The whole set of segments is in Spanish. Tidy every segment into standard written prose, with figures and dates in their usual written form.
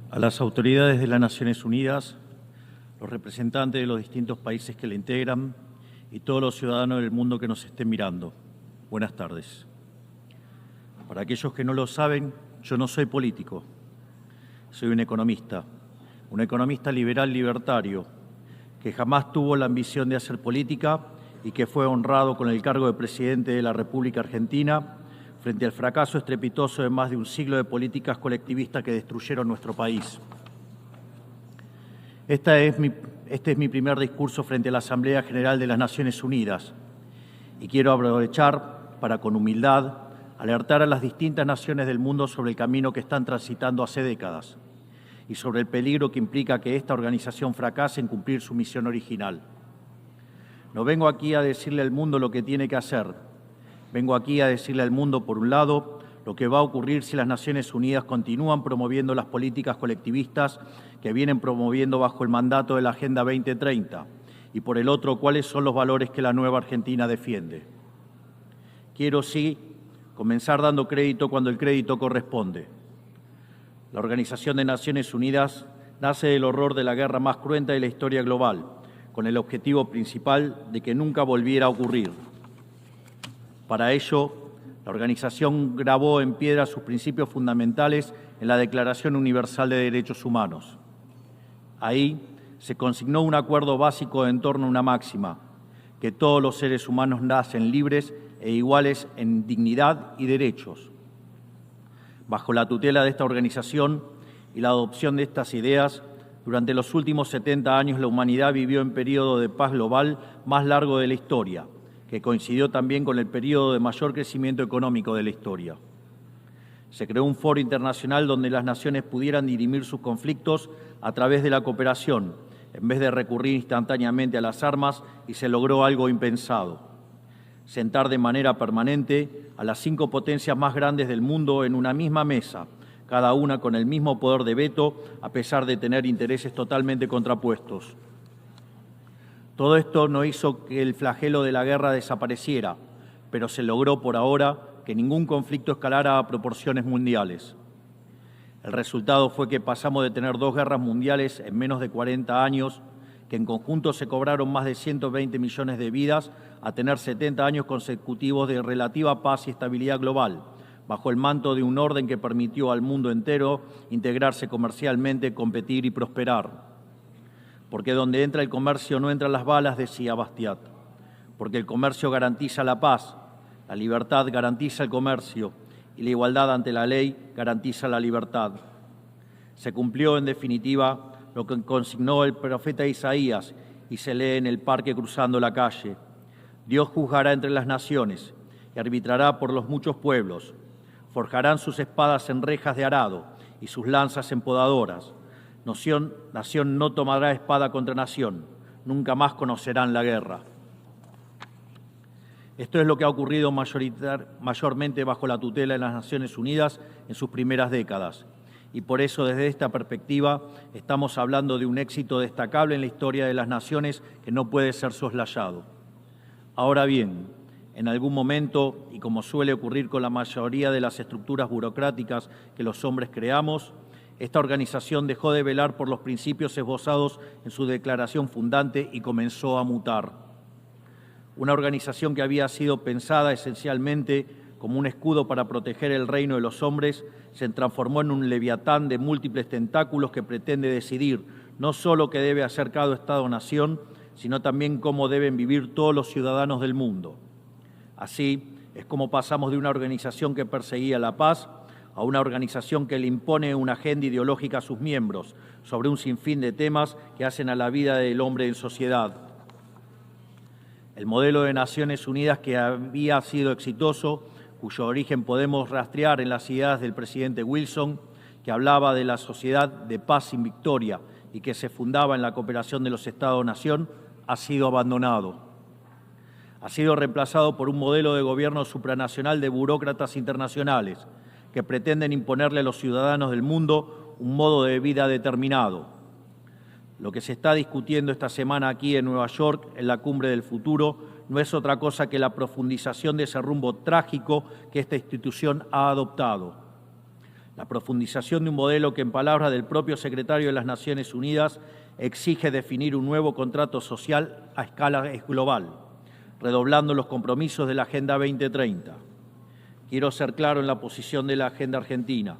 A las autoridades de las Naciones Unidas, los representantes de los distintos países que la integran y todos los ciudadanos del mundo que nos estén mirando, buenas tardes. Para aquellos que no lo saben, yo no soy político, soy un economista liberal libertario, que jamás tuvo la ambición de hacer política y que fue honrado con el cargo de presidente de la República Argentina frente al fracaso estrepitoso de más de un siglo de políticas colectivistas que destruyeron nuestro país. Este es mi primer discurso frente a la Asamblea General de las Naciones Unidas y quiero aprovechar para, con humildad, alertar a las distintas naciones del mundo sobre el camino que están transitando hace décadas y sobre el peligro que implica que esta organización fracase en cumplir su misión original. No vengo aquí a decirle al mundo lo que tiene que hacer. Vengo aquí a decirle al mundo, por un lado, lo que va a ocurrir si las Naciones Unidas continúan promoviendo las políticas colectivistas que vienen promoviendo bajo el mandato de la Agenda 2030, y por el otro, cuáles son los valores que la nueva Argentina defiende. Quiero, sí, comenzar dando crédito cuando el crédito corresponde. La Organización de Naciones Unidas nace del horror de la guerra más cruenta de la historia global, con el objetivo principal de que nunca volviera a ocurrir. Para ello, la organización grabó en piedra sus principios fundamentales en la Declaración Universal de Derechos Humanos. Ahí se consignó un acuerdo básico en torno a una máxima, que todos los seres humanos nacen libres e iguales en dignidad y derechos. Bajo la tutela de esta organización y la adopción de estas ideas, durante los últimos 70 años la humanidad vivió en periodo de paz global más largo de la historia, que coincidió también con el periodo de mayor crecimiento económico de la historia. Se creó un foro internacional donde las naciones pudieran dirimir sus conflictos a través de la cooperación, en vez de recurrir instantáneamente a las armas, y se logró algo impensado: sentar de manera permanente a las 5 potencias más grandes del mundo en una misma mesa, cada una con el mismo poder de veto, a pesar de tener intereses totalmente contrapuestos. Todo esto no hizo que el flagelo de la guerra desapareciera, pero se logró por ahora que ningún conflicto escalara a proporciones mundiales. El resultado fue que pasamos de tener 2 guerras mundiales en menos de 40 años, que en conjunto se cobraron más de 120 millones de vidas, a tener 70 años consecutivos de relativa paz y estabilidad global, bajo el manto de un orden que permitió al mundo entero integrarse comercialmente, competir y prosperar. Porque donde entra el comercio no entran las balas, decía Bastiat. Porque el comercio garantiza la paz, la libertad garantiza el comercio y la igualdad ante la ley garantiza la libertad. Se cumplió, en definitiva, lo que consignó el profeta Isaías y se lee en el parque cruzando la calle. Dios juzgará entre las naciones y arbitrará por los muchos pueblos. Forjarán sus espadas en rejas de arado y sus lanzas en podadoras. Nación no tomará espada contra nación, nunca más conocerán la guerra. Esto es lo que ha ocurrido mayormente bajo la tutela de las Naciones Unidas en sus primeras décadas. Y por eso, desde esta perspectiva, estamos hablando de un éxito destacable en la historia de las naciones que no puede ser soslayado. Ahora bien, en algún momento, y como suele ocurrir con la mayoría de las estructuras burocráticas que los hombres creamos, esta organización dejó de velar por los principios esbozados en su declaración fundante y comenzó a mutar. Una organización que había sido pensada esencialmente como un escudo para proteger el reino de los hombres se transformó en un leviatán de múltiples tentáculos que pretende decidir no solo qué debe hacer cada Estado-nación, sino también cómo deben vivir todos los ciudadanos del mundo. Así es como pasamos de una organización que perseguía la paz a una organización que le impone una agenda ideológica a sus miembros sobre un sinfín de temas que hacen a la vida del hombre en sociedad. El modelo de Naciones Unidas, que había sido exitoso, cuyo origen podemos rastrear en las ideas del presidente Wilson, que hablaba de la sociedad de paz sin victoria y que se fundaba en la cooperación de los Estados-nación, ha sido abandonado. Ha sido reemplazado por un modelo de gobierno supranacional de burócratas internacionales, que pretenden imponerle a los ciudadanos del mundo un modo de vida determinado. Lo que se está discutiendo esta semana aquí en Nueva York, en la Cumbre del Futuro, no es otra cosa que la profundización de ese rumbo trágico que esta institución ha adoptado. La profundización de un modelo que, en palabras del propio secretario de las Naciones Unidas, exige definir un nuevo contrato social a escala global, redoblando los compromisos de la Agenda 2030. Quiero ser claro en la posición de la Agenda Argentina.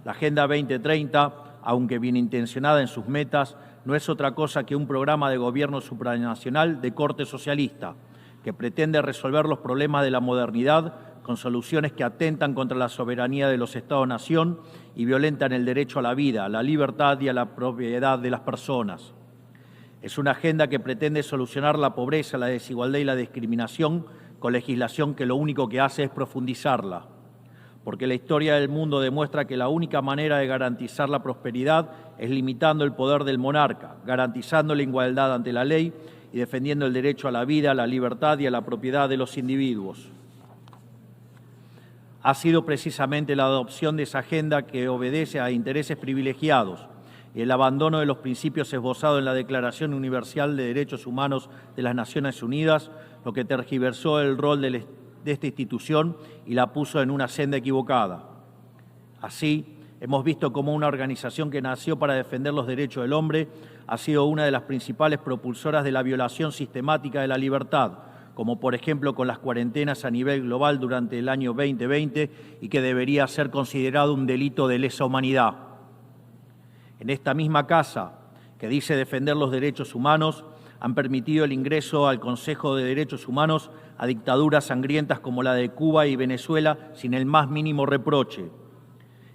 La Agenda 2030, aunque bien intencionada en sus metas, no es otra cosa que un programa de gobierno supranacional de corte socialista, que pretende resolver los problemas de la modernidad con soluciones que atentan contra la soberanía de los Estados-nación y violentan el derecho a la vida, a la libertad y a la propiedad de las personas. Es una agenda que pretende solucionar la pobreza, la desigualdad y la discriminación con legislación que lo único que hace es profundizarla. Porque la historia del mundo demuestra que la única manera de garantizar la prosperidad es limitando el poder del monarca, garantizando la igualdad ante la ley y defendiendo el derecho a la vida, a la libertad y a la propiedad de los individuos. Ha sido precisamente la adopción de esa agenda que obedece a intereses privilegiados y el abandono de los principios esbozados en la Declaración Universal de Derechos Humanos de las Naciones Unidas lo que tergiversó el rol de esta institución y la puso en una senda equivocada. Así, hemos visto cómo una organización que nació para defender los derechos del hombre ha sido una de las principales propulsoras de la violación sistemática de la libertad, como por ejemplo con las cuarentenas a nivel global durante el año 2020 y que debería ser considerado un delito de lesa humanidad. En esta misma casa, que dice defender los derechos humanos, han permitido el ingreso al Consejo de Derechos Humanos a dictaduras sangrientas como la de Cuba y Venezuela sin el más mínimo reproche.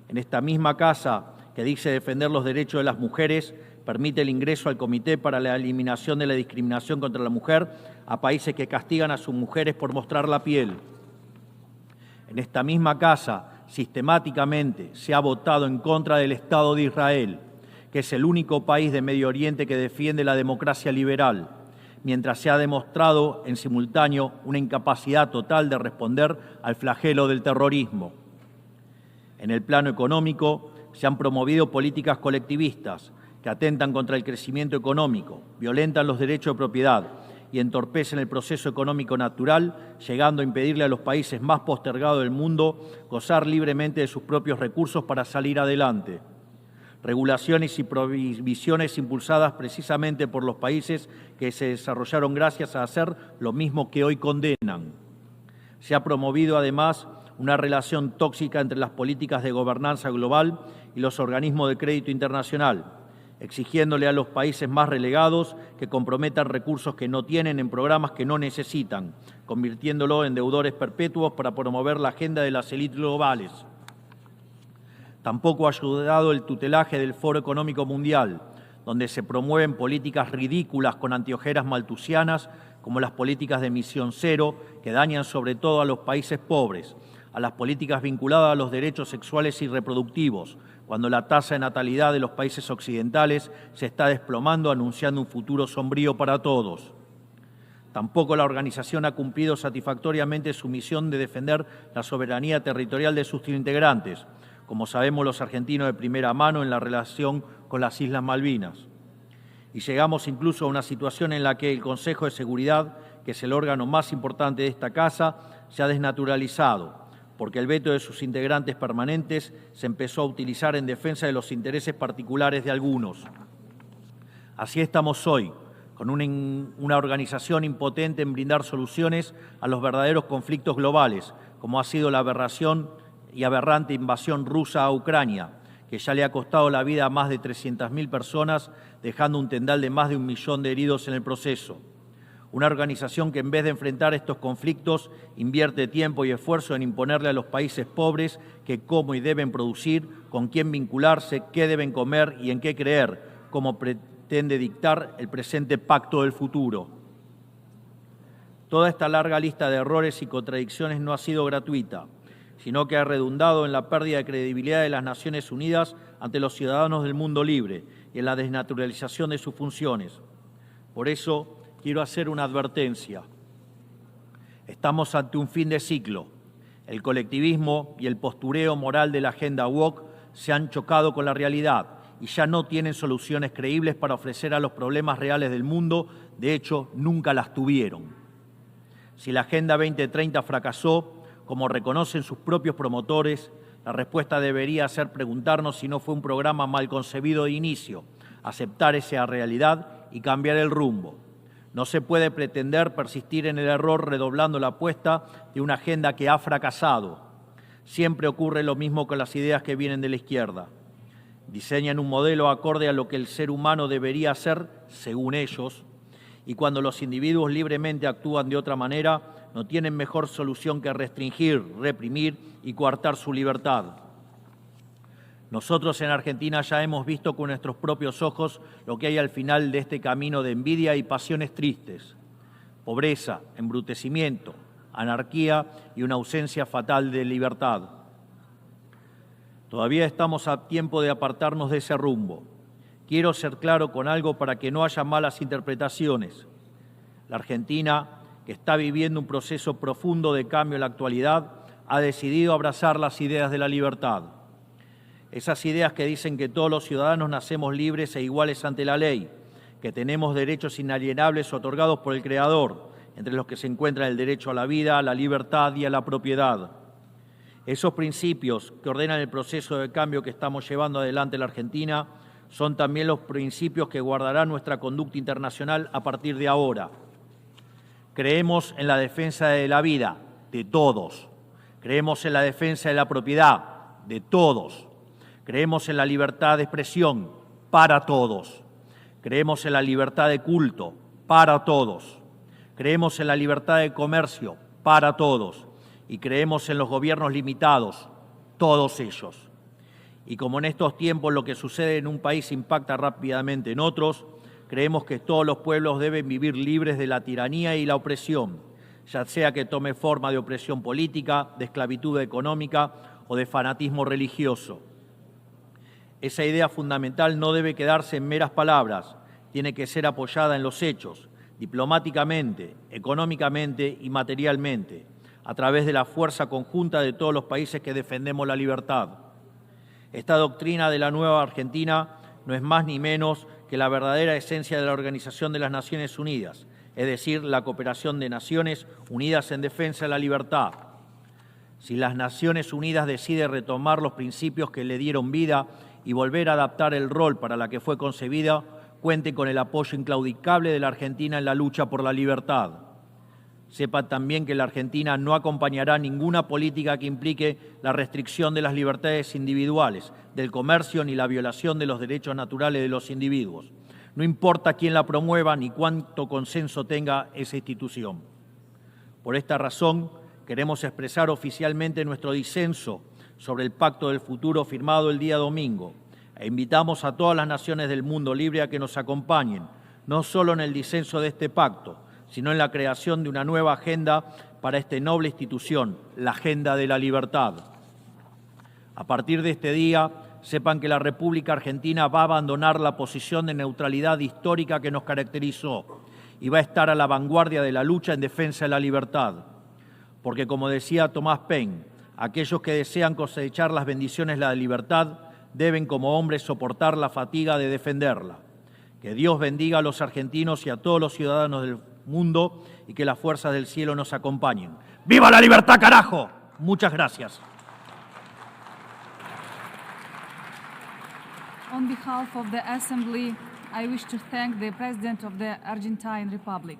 En esta misma casa, que dice defender los derechos de las mujeres, permite el ingreso al Comité para la Eliminación de la Discriminación contra la Mujer a países que castigan a sus mujeres por mostrar la piel. En esta misma casa, sistemáticamente, se ha votado en contra del Estado de Israel, que es el único país de Medio Oriente que defiende la democracia liberal, mientras se ha demostrado en simultáneo una incapacidad total de responder al flagelo del terrorismo. En el plano económico, se han promovido políticas colectivistas que atentan contra el crecimiento económico, violentan los derechos de propiedad y entorpecen el proceso económico natural, llegando a impedirle a los países más postergados del mundo gozar libremente de sus propios recursos para salir adelante. Regulaciones y prohibiciones impulsadas precisamente por los países que se desarrollaron gracias a hacer lo mismo que hoy condenan. Se ha promovido además una relación tóxica entre las políticas de gobernanza global y los organismos de crédito internacional, exigiéndole a los países más relegados que comprometan recursos que no tienen en programas que no necesitan, convirtiéndolo en deudores perpetuos para promover la agenda de las élites globales. Tampoco ha ayudado el tutelaje del Foro Económico Mundial, donde se promueven políticas ridículas con anteojeras maltusianas, como las políticas de emisión cero, que dañan sobre todo a los países pobres, a las políticas vinculadas a los derechos sexuales y reproductivos, cuando la tasa de natalidad de los países occidentales se está desplomando, anunciando un futuro sombrío para todos. Tampoco la organización ha cumplido satisfactoriamente su misión de defender la soberanía territorial de sus integrantes, como sabemos los argentinos de primera mano en la relación con las Islas Malvinas. Y llegamos incluso a una situación en la que el Consejo de Seguridad, que es el órgano más importante de esta casa, se ha desnaturalizado, porque el veto de sus integrantes permanentes se empezó a utilizar en defensa de los intereses particulares de algunos. Así estamos hoy, con una organización impotente en brindar soluciones a los verdaderos conflictos globales, como ha sido la aberración y aberrante invasión rusa a Ucrania, que ya le ha costado la vida a más de 300.000 personas, dejando un tendal de más de 1 millón de heridos en el proceso. Una organización que en vez de enfrentar estos conflictos invierte tiempo y esfuerzo en imponerle a los países pobres qué, cómo y deben producir, con quién vincularse, qué deben comer y en qué creer, como pretende dictar el presente pacto del futuro. Toda esta larga lista de errores y contradicciones no ha sido gratuita, sino que ha redundado en la pérdida de credibilidad de las Naciones Unidas ante los ciudadanos del mundo libre y en la desnaturalización de sus funciones. Por eso, quiero hacer una advertencia. Estamos ante un fin de ciclo. El colectivismo y el postureo moral de la agenda woke se han chocado con la realidad y ya no tienen soluciones creíbles para ofrecer a los problemas reales del mundo. De hecho, nunca las tuvieron. Si la Agenda 2030 fracasó, como reconocen sus propios promotores, La respuesta debería ser preguntarnos si no fue un programa mal concebido de inicio, aceptar esa realidad y cambiar el rumbo. No se puede pretender persistir en el error redoblando la apuesta de una agenda que ha fracasado. Siempre ocurre lo mismo con las ideas que vienen de la izquierda. Diseñan un modelo acorde a lo que el ser humano debería ser, según ellos, y cuando los individuos libremente actúan de otra manera, no tienen mejor solución que restringir, reprimir y coartar su libertad. Nosotros en Argentina ya hemos visto con nuestros propios ojos lo que hay al final de este camino de envidia y pasiones tristes. Pobreza, embrutecimiento, anarquía y una ausencia fatal de libertad. Todavía estamos a tiempo de apartarnos de ese rumbo. Quiero ser claro con algo para que no haya malas interpretaciones. La Argentina, que está viviendo un proceso profundo de cambio en la actualidad, ha decidido abrazar las ideas de la libertad. Esas ideas que dicen que todos los ciudadanos nacemos libres e iguales ante la ley, que tenemos derechos inalienables otorgados por el Creador, entre los que se encuentran el derecho a la vida, a la libertad y a la propiedad. Esos principios que ordenan el proceso de cambio que estamos llevando adelante en la Argentina son también los principios que guardarán nuestra conducta internacional a partir de ahora. Creemos en la defensa de la vida de todos. Creemos en la defensa de la propiedad de todos. Creemos en la libertad de expresión para todos. Creemos en la libertad de culto para todos. Creemos en la libertad de comercio para todos. Y creemos en los gobiernos limitados, todos ellos. Y como en estos tiempos lo que sucede en un país impacta rápidamente en otros, creemos que todos los pueblos deben vivir libres de la tiranía y la opresión, ya sea que tome forma de opresión política, de esclavitud económica o de fanatismo religioso. Esa idea fundamental no debe quedarse en meras palabras, tiene que ser apoyada en los hechos, diplomáticamente, económicamente y materialmente, a través de la fuerza conjunta de todos los países que defendemos la libertad. Esta doctrina de la nueva Argentina no es más ni menos que la verdadera esencia de la Organización de las Naciones Unidas, es decir, la cooperación de Naciones Unidas en defensa de la libertad. Si las Naciones Unidas deciden retomar los principios que le dieron vida y volver a adaptar el rol para la que fue concebida, cuente con el apoyo inclaudicable de la Argentina en la lucha por la libertad. Sepa también que la Argentina no acompañará ninguna política que implique la restricción de las libertades individuales, del comercio ni la violación de los derechos naturales de los individuos. No importa quién la promueva ni cuánto consenso tenga esa institución. Por esta razón, queremos expresar oficialmente nuestro disenso sobre el Pacto del Futuro firmado el día domingo e invitamos a todas las naciones del mundo libre a que nos acompañen, no solo en el disenso de este pacto, sino en la creación de una nueva agenda para esta noble institución, la agenda de la libertad. A partir de este día, sepan que la República Argentina va a abandonar la posición de neutralidad histórica que nos caracterizó y va a estar a la vanguardia de la lucha en defensa de la libertad. Porque, como decía Thomas Paine, aquellos que desean cosechar las bendiciones de la libertad deben como hombres soportar la fatiga de defenderla. Que Dios bendiga a los argentinos y a todos los ciudadanos del mundo y que las fuerzas del cielo nos acompañen. ¡Viva la libertad, carajo! Muchas gracias. On behalf of the Assembly, I wish to thank the President of the Argentine Republic.